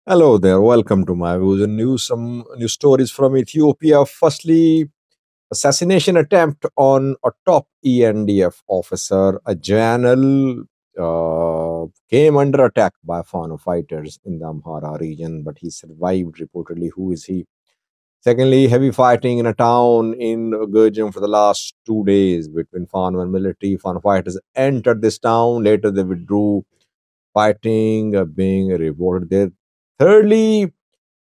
Hello there, welcome to my views and news. Some news stories from Ethiopia. Firstly, assassination attempt on a top ENDF officer. A general came under attack by Fano fighters in the Amhara region, but he survived reportedly. Who is he? Secondly, heavy fighting in a town in Gurjam for the last 2 days between Fano and military. Fano fighters entered this town, later they withdrew. Fighting being reported there. Thirdly,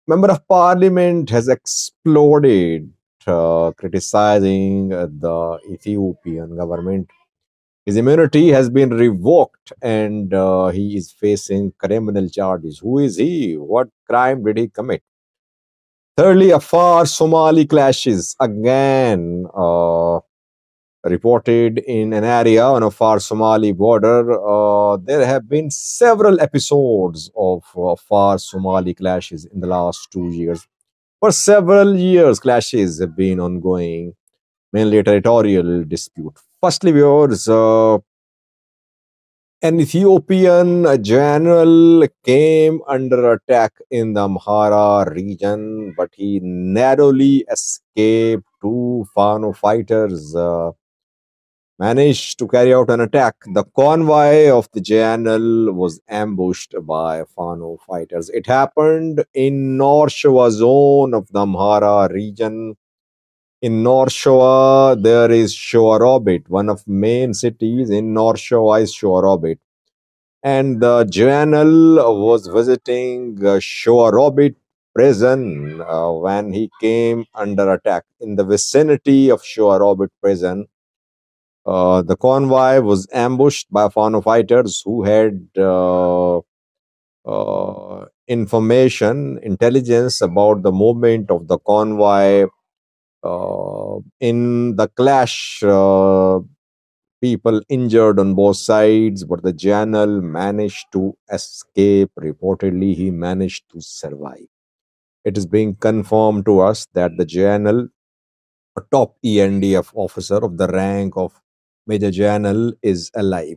Member of Parliament has exploded, criticizing the Ethiopian government. His immunity has been revoked and he is facing criminal charges. Who is he? What crime did he commit? Thirdly, Afar Somali clashes again. Reported in an area on a far Somali border. There have been several episodes of far Somali clashes in the last 2 years. For several years, clashes have been ongoing, mainly a territorial dispute. Firstly, viewers, an Ethiopian general came under attack in the Amhara region, but he narrowly escaped. Two Fano fighters managed to carry out an attack. The convoy of the general was ambushed by Fano fighters. It happened in North Shoa zone of the Amhara region. In North Shoa, there is Shoarobit, one of main cities in North Shoa is Shoarobit. And the general was visiting Shoarobit prison when he came under attack. In the vicinity of Shoarobit prison, the convoy was ambushed by Fano fighters who had intelligence about the movement of the convoy. In the clash, people injured on both sides, but the general managed to escape. Reportedly, he managed to survive. It is being confirmed to us that the general, a top ENDF officer of the rank of Major General, is alive.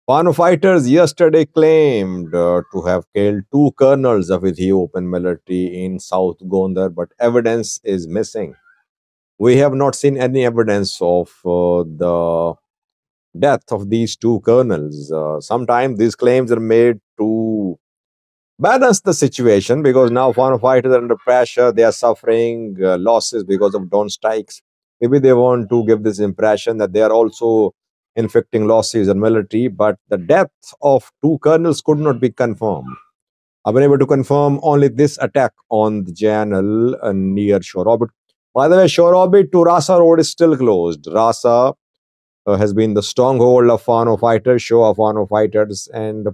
Fano fighters yesterday claimed to have killed two colonels of Ethiopian military in South Gondar, but evidence is missing. We have not seen any evidence of the death of these two colonels. Sometimes these claims are made to balance the situation because now foreign fighters are under pressure. They are suffering losses because of drone strikes. Maybe they want to give this impression that they are also inflicting losses on military, but the death of two colonels could not be confirmed. I've been able to confirm only this attack on the channel near Shorobit. By the way, Shorobit to Rasa Road is still closed. Rasa has been the stronghold of Fano fighters, show of Fano fighters, and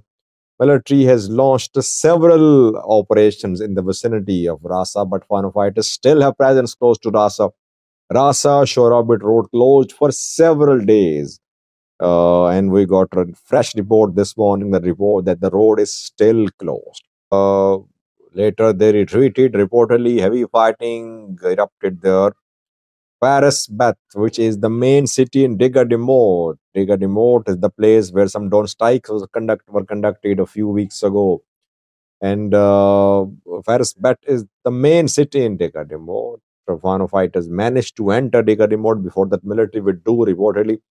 military has launched several operations in the vicinity of Rasa, but Fano fighters still have presence close to Rasa. Rasa Shorobit Road closed for several days. And we got a fresh report this morning, the report that the road is still closed. Later, they retreated. Reportedly, heavy fighting erupted there. Paris Beth, which is the main city in Diga Demote. Diga Demote is the place where some drone strikes were conducted a few weeks ago. And Paris Beth is the main city in Diga Demote. Fano fighters managed to enter Diga Demote before that military withdrew reportedly.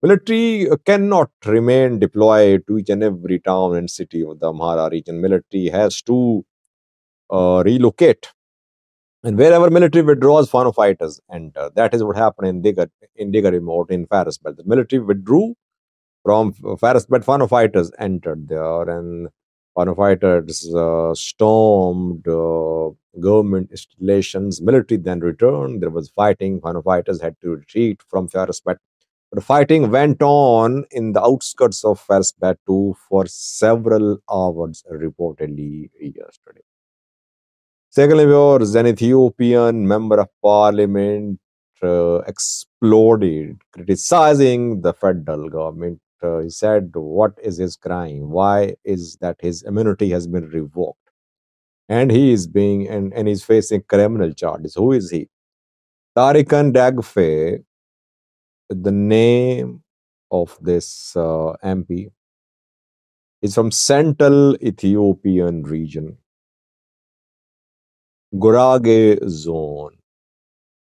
Military cannot remain deployed to each and every town and city of the Amhara region. Military has to relocate. And wherever military withdraws, Fano fighters enter. That is what happened in Diga Remote in Faris Belt. The military withdrew from Faris Belt. Fano fighters entered there, and Fano fighters stormed government installations. Military then returned. There was fighting. Fano fighters had to retreat from Faris Belt. The fighting went on in the outskirts of Faris Belt too for several hours, reportedly yesterday. Secondly, was an Ethiopian member of parliament exploded, criticizing the federal government. He said, "What is his crime? Why is that his immunity has been revoked, and he is being and he's facing criminal charges? Who is he?" Tarikan Dagfe, the name of this MP, is from Central Ethiopian region. Gurage zone.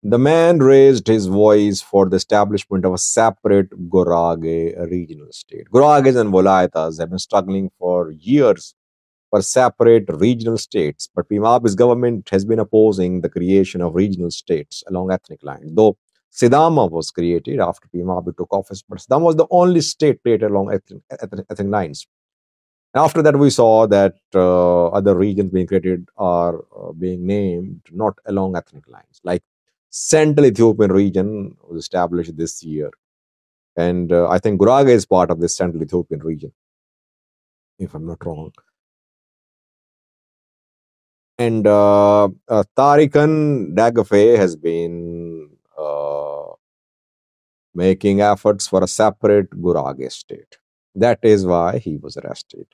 The man raised his voice for the establishment of a separate Gurage regional state. Gurages and Volayatas have been struggling for years for separate regional states, but Pimabi's government has been opposing the creation of regional states along ethnic lines. Though Sidama was created after Pimabi took office, but Sidama was the only state created along ethnic lines. After that, we saw that other regions being created are being named not along ethnic lines. Like Central Ethiopian region was established this year, and I think Gurage is part of this Central Ethiopian region, if I'm not wrong. And Tarikan Dagafe has been making efforts for a separate Gurage state. That is why he was arrested.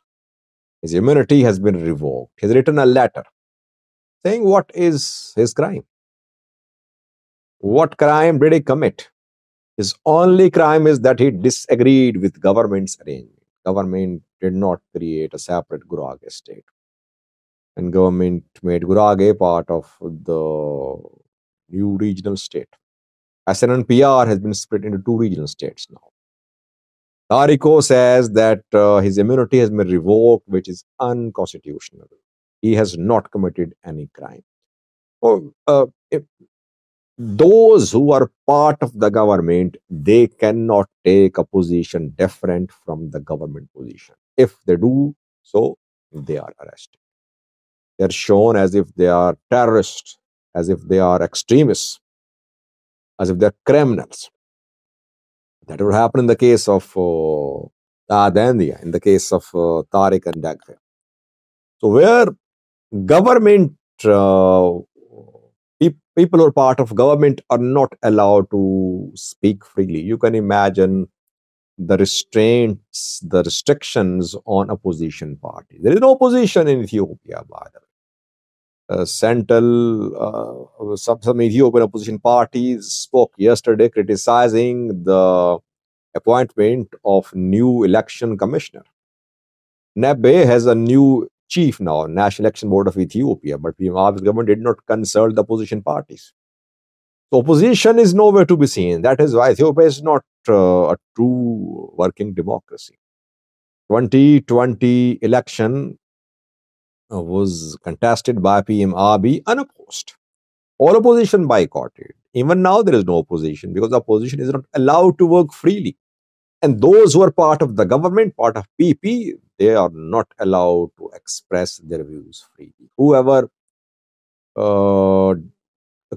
His immunity has been revoked. He has written a letter saying what is his crime. What crime did he commit? His only crime is that he disagreed with government's arrangement. Government did not create a separate Gurage state. And government made Gurage part of the new regional state. SNNPR has been split into two regional states now. Tariko says that his immunity has been revoked, which is unconstitutional. He has not committed any crime. Oh, if those who are part of the government, they cannot take a position different from the government position. If they do so, they are arrested. They are shown as if they are terrorists, as if they are extremists, as if they are criminals. That would happen in the case of Dandia, in the case of Tariq and Dagfe. So where government people who are part of government are not allowed to speak freely. You can imagine the restraints, the restrictions on opposition parties. There is no opposition in Ethiopia, by the way. Some Ethiopian opposition parties spoke yesterday criticizing the appointment of new election commissioner. Nebe has a new chief now, National Election Board of Ethiopia, but Abiy's government did not consult the opposition parties. So opposition is nowhere to be seen. That is why Ethiopia is not a true working democracy. 2020 election was contested by PM Abiy unopposed. All opposition boycotted. Even now there is no opposition because the opposition is not allowed to work freely. And those who are part of the government, part of PP, they are not allowed to express their views freely. Whoever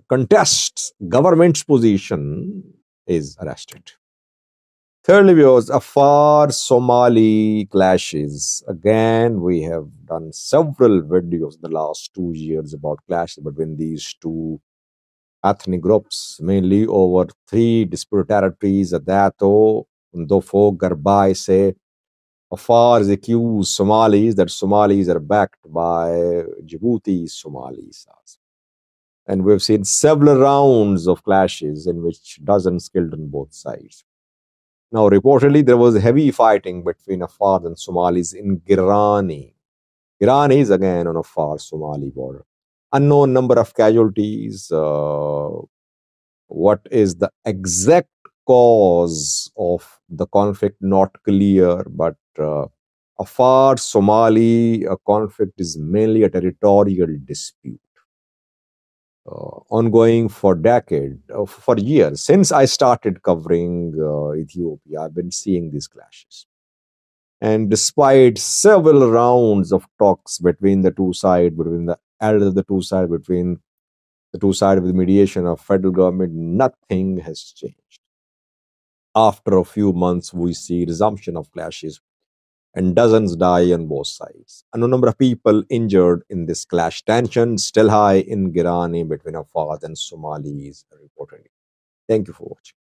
contests government's position is arrested. Thirdly, viewers, Afar Somali clashes. Again, we have done several videos in the last 2 years about clashes between these two ethnic groups, mainly over three disputed territories, Adato, Ndofo, Garbai, say. Afar is accused Somalis that Somalis are backed by Djibouti Somalis. And we've seen several rounds of clashes in which dozens killed on both sides. Now, reportedly, there was heavy fighting between Afar and Somalis in Girani. Girani is again on Afar Somali border. Unknown number of casualties. What is the exact cause of the conflict? Not clear, but Afar Somali conflict is mainly a territorial dispute. Ongoing for decades, for years. Since I started covering Ethiopia, I've been seeing these clashes. And despite several rounds of talks between the two sides, between the elders of the two sides, between the two sides with mediation of federal government, nothing has changed. After a few months, we see resumption of clashes and dozens die on both sides. A number of people injured in this clash. Tension still high in Girani between Afar and Somalis reportedly. Thank you for watching.